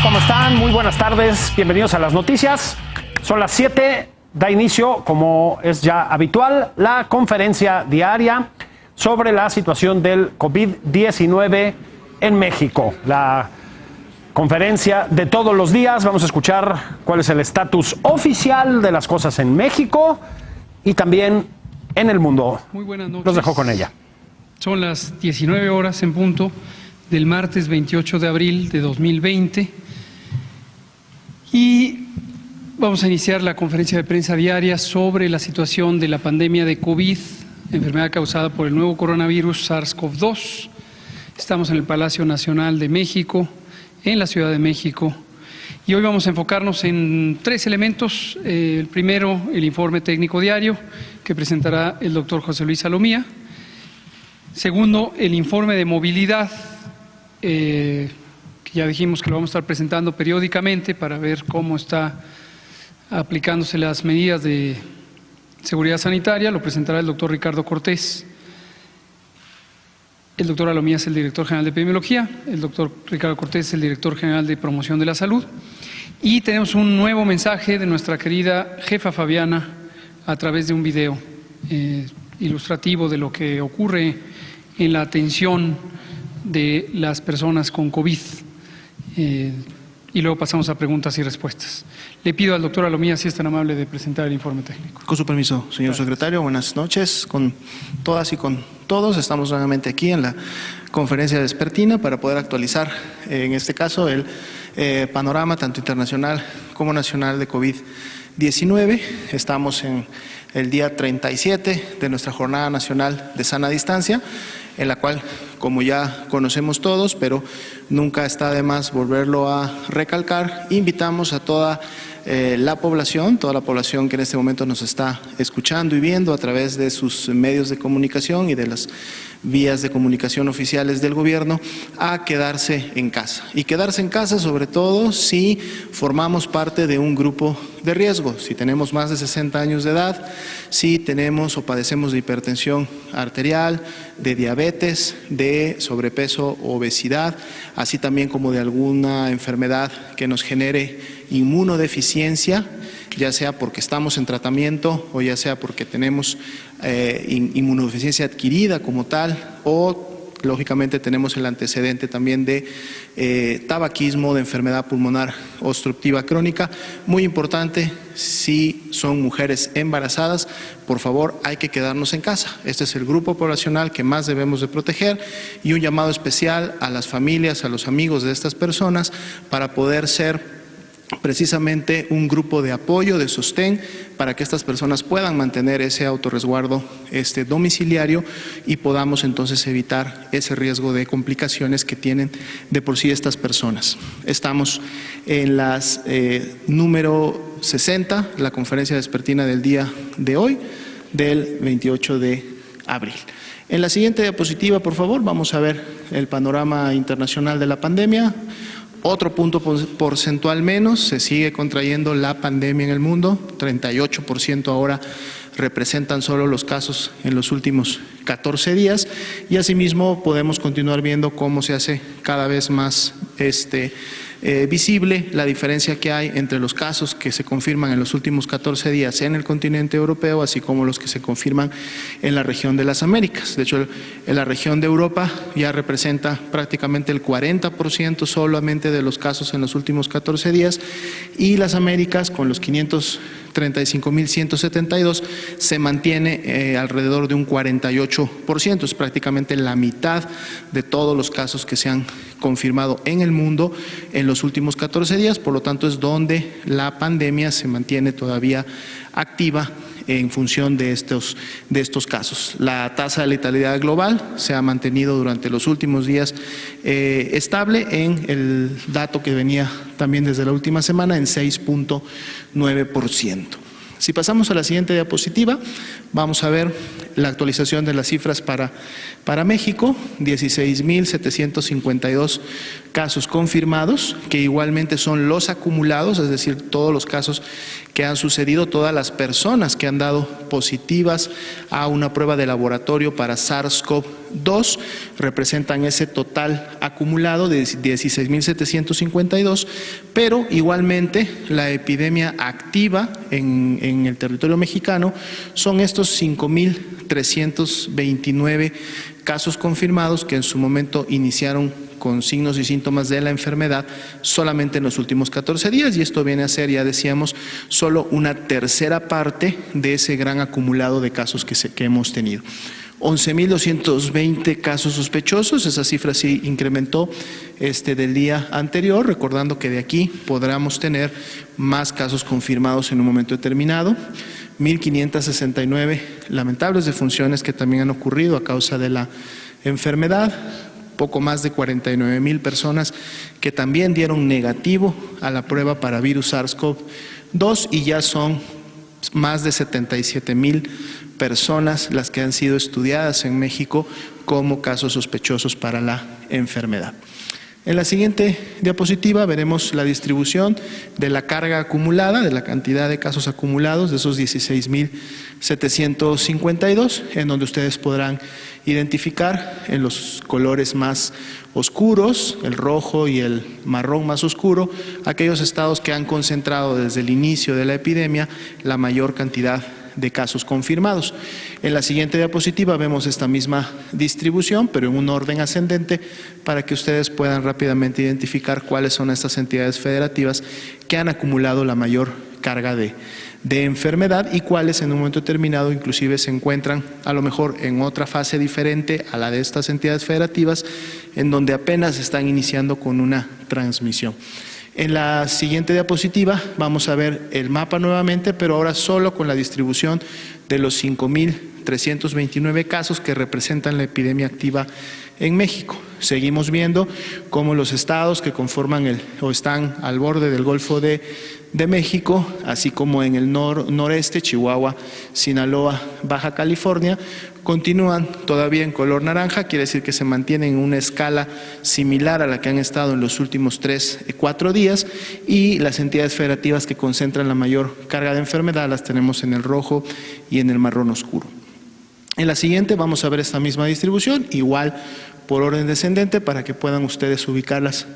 ¿Cómo están? Muy buenas tardes, bienvenidos a las noticias. Son las 7, da inicio, como es ya habitual, la conferencia diaria sobre la situación del COVID-19 en México. La conferencia de todos los días, vamos a escuchar cuál es el estatus oficial de las cosas en México y también en el mundo. Muy buenas noches. Los dejo con ella. Son las 19 horas en punto del martes 28 de abril de 2020 y vamos a iniciar la conferencia de prensa diaria sobre la situación de la pandemia de COVID, enfermedad causada por el nuevo coronavirus SARS-CoV-2. Estamos en el Palacio Nacional de México, en la Ciudad de México, y hoy vamos a enfocarnos en tres elementos. El primero, el informe técnico diario que presentará el doctor José Luis Salomía. Segundo, el informe de movilidad, que ya dijimos que lo vamos a estar presentando periódicamente para ver cómo está aplicándose las medidas de seguridad sanitaria. Lo presentará el doctor Ricardo Cortés. El doctor Salomía es el director general de epidemiología, el doctor Ricardo Cortés es el director general de promoción de la salud. Y tenemos un nuevo mensaje de nuestra querida jefa Fabiana a través de un video ilustrativo de lo que ocurre en la atención de las personas con COVID. Y luego pasamos a preguntas y respuestas. Le pido al doctor Salomía si es tan amable de presentar el informe técnico. Con su permiso, señor secretario, buenas noches con todas y con todos. Estamos nuevamente aquí en la conferencia vespertina para poder actualizar, en este caso, el panorama tanto internacional como nacional de COVID-19. Estamos en el día 37 de nuestra Jornada Nacional de Sana Distancia, en la cual, como ya conocemos todos, pero nunca está de más volverlo a recalcar, invitamos a toda la población que en este momento nos está escuchando y viendo a través de sus medios de comunicación y de las vías de comunicación oficiales del gobierno, a quedarse en casa. Y quedarse en casa sobre todo si formamos parte de un grupo de riesgo, si tenemos más de 60 años de edad, si tenemos o padecemos de hipertensión arterial, de diabetes, de sobrepeso o obesidad, así también como de alguna enfermedad que nos genere inmunodeficiencia, ya sea porque estamos en tratamiento o ya sea porque tenemos inmunodeficiencia adquirida como tal, o lógicamente tenemos el antecedente también de tabaquismo, de enfermedad pulmonar obstructiva crónica. Muy importante, si son mujeres embarazadas, por favor hay que quedarnos en casa. Este es el grupo poblacional que más debemos de proteger, y un llamado especial a las familias, a los amigos de estas personas, para poder ser precisamente un grupo de apoyo, de sostén, para que estas personas puedan mantener ese autorresguardo domiciliario y podamos entonces evitar ese riesgo de complicaciones que tienen de por sí estas personas. Estamos en las número 60, la conferencia vespertina del día de hoy, del 28 de abril. En la siguiente diapositiva, por favor, vamos a ver el panorama internacional de la pandemia. Otro punto porcentual menos, se sigue contrayendo la pandemia en el mundo, 38% ahora representan solo los casos en los últimos 14 días, y asimismo podemos continuar viendo cómo se hace cada vez más visible la diferencia que hay entre los casos que se confirman en los últimos 14 días en el continente europeo, así como los que se confirman en la región de las Américas. De hecho, en la región de Europa ya representa prácticamente el 40% solamente de los casos en los últimos 14 días, y las Américas, con los 535.172, se mantiene alrededor de un 48%, es prácticamente la mitad de todos los casos que se han confirmado en el mundo en los últimos 14 días, por lo tanto es donde la pandemia se mantiene todavía activa en función de estos casos. La tasa de letalidad global se ha mantenido durante los últimos días estable en el dato que venía también desde la última semana en 6.9%. Si pasamos a la siguiente diapositiva, vamos a ver la actualización de las cifras para México, 16.752 casos confirmados, que igualmente son los acumulados, es decir, todos los casos que han sucedido, todas las personas que han dado positivas a una prueba de laboratorio para SARS-CoV-2 2 representan ese total acumulado de 16.752, pero igualmente la epidemia activa en el territorio mexicano son estos 5.329 casos confirmados que en su momento iniciaron con signos y síntomas de la enfermedad solamente en los últimos 14 días, y esto viene a ser, ya decíamos, solo una tercera parte de ese gran acumulado de casos que hemos tenido. 11.220 casos sospechosos, esa cifra sí incrementó del día anterior, recordando que de aquí podremos tener más casos confirmados en un momento determinado. 1.569 lamentables defunciones que también han ocurrido a causa de la enfermedad. Poco más de 49.000 personas que también dieron negativo a la prueba para virus SARS-CoV-2, y ya son más de 77.000 personas las que han sido estudiadas en México como casos sospechosos para la enfermedad. En la siguiente diapositiva veremos la distribución de la carga acumulada, de la cantidad de casos acumulados, de esos 16.752, en donde ustedes podrán identificar en los colores más oscuros, el rojo y el marrón más oscuro, aquellos estados que han concentrado desde el inicio de la epidemia la mayor cantidad de casos confirmados. En la siguiente diapositiva vemos esta misma distribución, pero en un orden ascendente, para que ustedes puedan rápidamente identificar cuáles son estas entidades federativas que han acumulado la mayor carga de enfermedad y cuáles en un momento determinado inclusive se encuentran a lo mejor en otra fase diferente a la de estas entidades federativas, en donde apenas están iniciando con una transmisión. En la siguiente diapositiva vamos a ver el mapa nuevamente, pero ahora solo con la distribución de los 5.329 casos que representan la epidemia activa en México. Seguimos viendo cómo los estados que conforman o están al borde del Golfo de México, así como en el noreste, Chihuahua, Sinaloa, Baja California, continúan todavía en color naranja, quiere decir que se mantienen en una escala similar a la que han estado en los últimos 3-4 días, y las entidades federativas que concentran la mayor carga de enfermedad las tenemos en el rojo y en el marrón oscuro. En la siguiente vamos a ver esta misma distribución, igual por orden descendente, para que puedan ustedes ubicarlas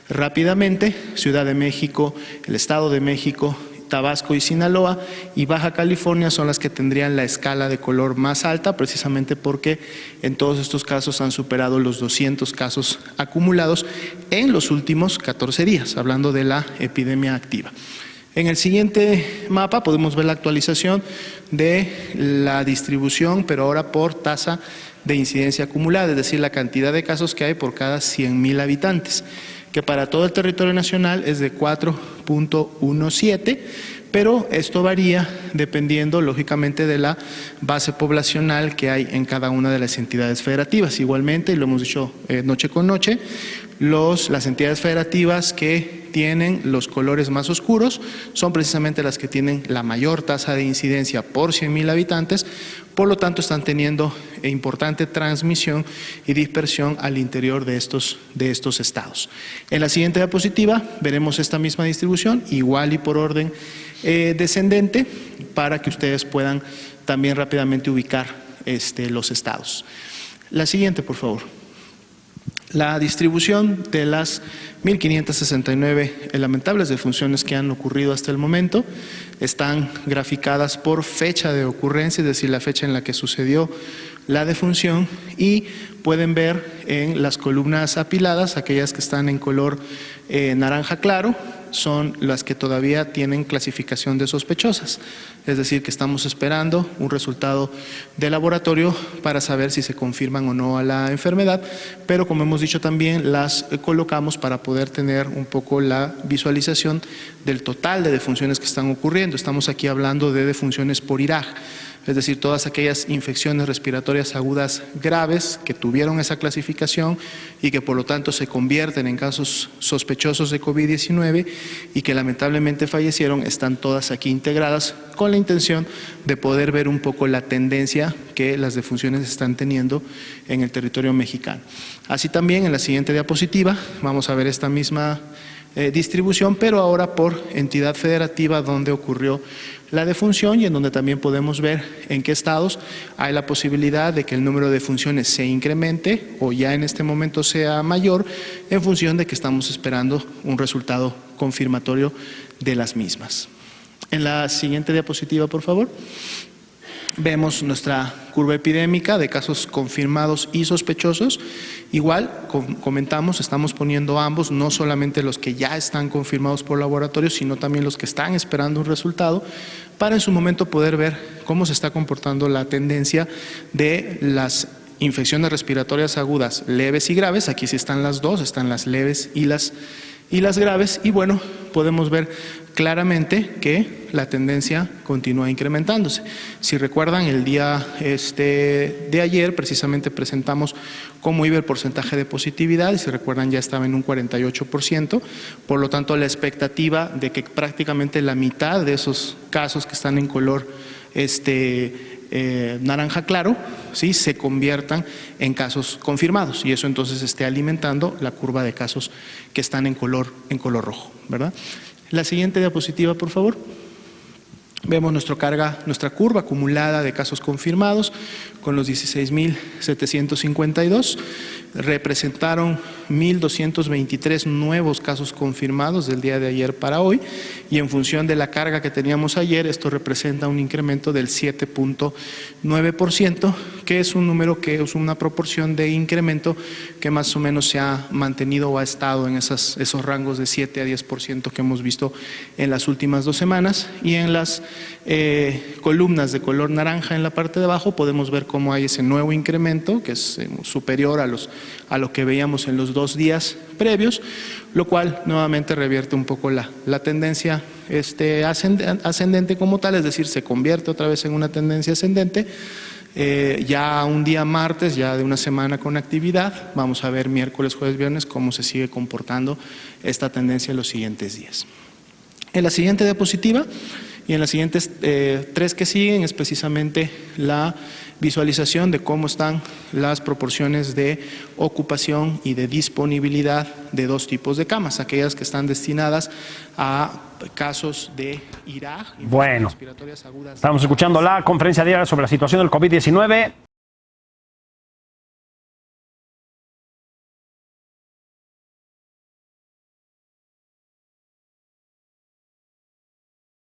rápidamente. Ciudad de México, el Estado de México, Tabasco y Sinaloa, y Baja California son las que tendrían la escala de color más alta, precisamente porque en todos estos casos han superado los 200 casos acumulados en los últimos 14 días, hablando de la epidemia activa. En el siguiente mapa podemos ver la actualización de la distribución, pero ahora por tasa de incidencia acumulada, es decir, la cantidad de casos que hay por cada 100.000 habitantes, que para todo el territorio nacional es de 4.17, pero esto varía dependiendo lógicamente de la base poblacional que hay en cada una de las entidades federativas. Igualmente, y lo hemos dicho noche con noche, las entidades federativas que tienen los colores más oscuros son precisamente las que tienen la mayor tasa de incidencia por 100.000 habitantes, por lo tanto están teniendo importante transmisión y dispersión al interior de estos estados. En la siguiente diapositiva veremos esta misma distribución, igual y por orden descendente, para que ustedes puedan también rápidamente ubicar los estados. La siguiente, por favor. La distribución de las 1.569 lamentables defunciones que han ocurrido hasta el momento están graficadas por fecha de ocurrencia, es decir, la fecha en la que sucedió la defunción, y pueden ver en las columnas apiladas, aquellas que están en color naranja claro, son las que todavía tienen clasificación de sospechosas, es decir, que estamos esperando un resultado de laboratorio para saber si se confirman o no a la enfermedad, pero como hemos dicho también las colocamos para poder tener un poco la visualización del total de defunciones que están ocurriendo. Estamos aquí hablando de defunciones por IRAG, es decir, todas aquellas infecciones respiratorias agudas graves que tuvieron esa clasificación y que por lo tanto se convierten en casos sospechosos de COVID-19 y que lamentablemente fallecieron, están todas aquí integradas con la intención de poder ver un poco la tendencia que las defunciones están teniendo en el territorio mexicano. Así también en la siguiente diapositiva vamos a ver esta misma distribución, pero ahora por entidad federativa donde ocurrió la defunción y en donde también podemos ver en qué estados hay la posibilidad de que el número de defunciones se incremente o ya en este momento sea mayor en función de que estamos esperando un resultado confirmatorio de las mismas. En la siguiente diapositiva, por favor. Vemos nuestra curva epidémica de casos confirmados y sospechosos. Igual, comentamos, estamos poniendo ambos, no solamente los que ya están confirmados por laboratorio, sino también los que están esperando un resultado, para en su momento poder ver cómo se está comportando la tendencia de las infecciones respiratorias agudas leves y graves. Aquí sí están las dos, están las leves y las graves, y bueno, podemos ver claramente que la tendencia continúa incrementándose. Si recuerdan, el día de ayer precisamente presentamos cómo iba el porcentaje de positividad, y si recuerdan ya estaba en un 48%, por lo tanto la expectativa de que prácticamente la mitad de esos casos que están en color naranja claro, ¿sí?, se conviertan en casos confirmados, y eso entonces esté alimentando la curva de casos que están en color rojo, ¿verdad? La siguiente diapositiva, por favor. Vemos nuestra curva acumulada de casos confirmados con los 16.752. Representaron 1.223 nuevos casos confirmados del día de ayer para hoy, y en función de la carga que teníamos ayer, esto representa un incremento del 7.9%, que es un número que es una proporción de incremento que más o menos se ha mantenido o ha estado en esos rangos de 7 a 10% que hemos visto en las últimas 2 semanas. Y en las columnas de color naranja en la parte de abajo podemos ver cómo hay ese nuevo incremento que es superior a lo que veíamos en los 2 días previos, lo cual nuevamente revierte un poco la tendencia ascendente como tal, es decir, se convierte otra vez en una tendencia ascendente. Ya un día martes, ya de una semana con actividad, vamos a ver miércoles, jueves, viernes cómo se sigue comportando esta tendencia en los siguientes días. En la siguiente diapositiva y en las siguientes 3 que siguen es precisamente la visualización de cómo están las proporciones de ocupación y de disponibilidad de 2 tipos de camas, aquellas que están destinadas a casos de IRAG. Bueno, estamos escuchando la conferencia diaria sobre la situación del COVID-19.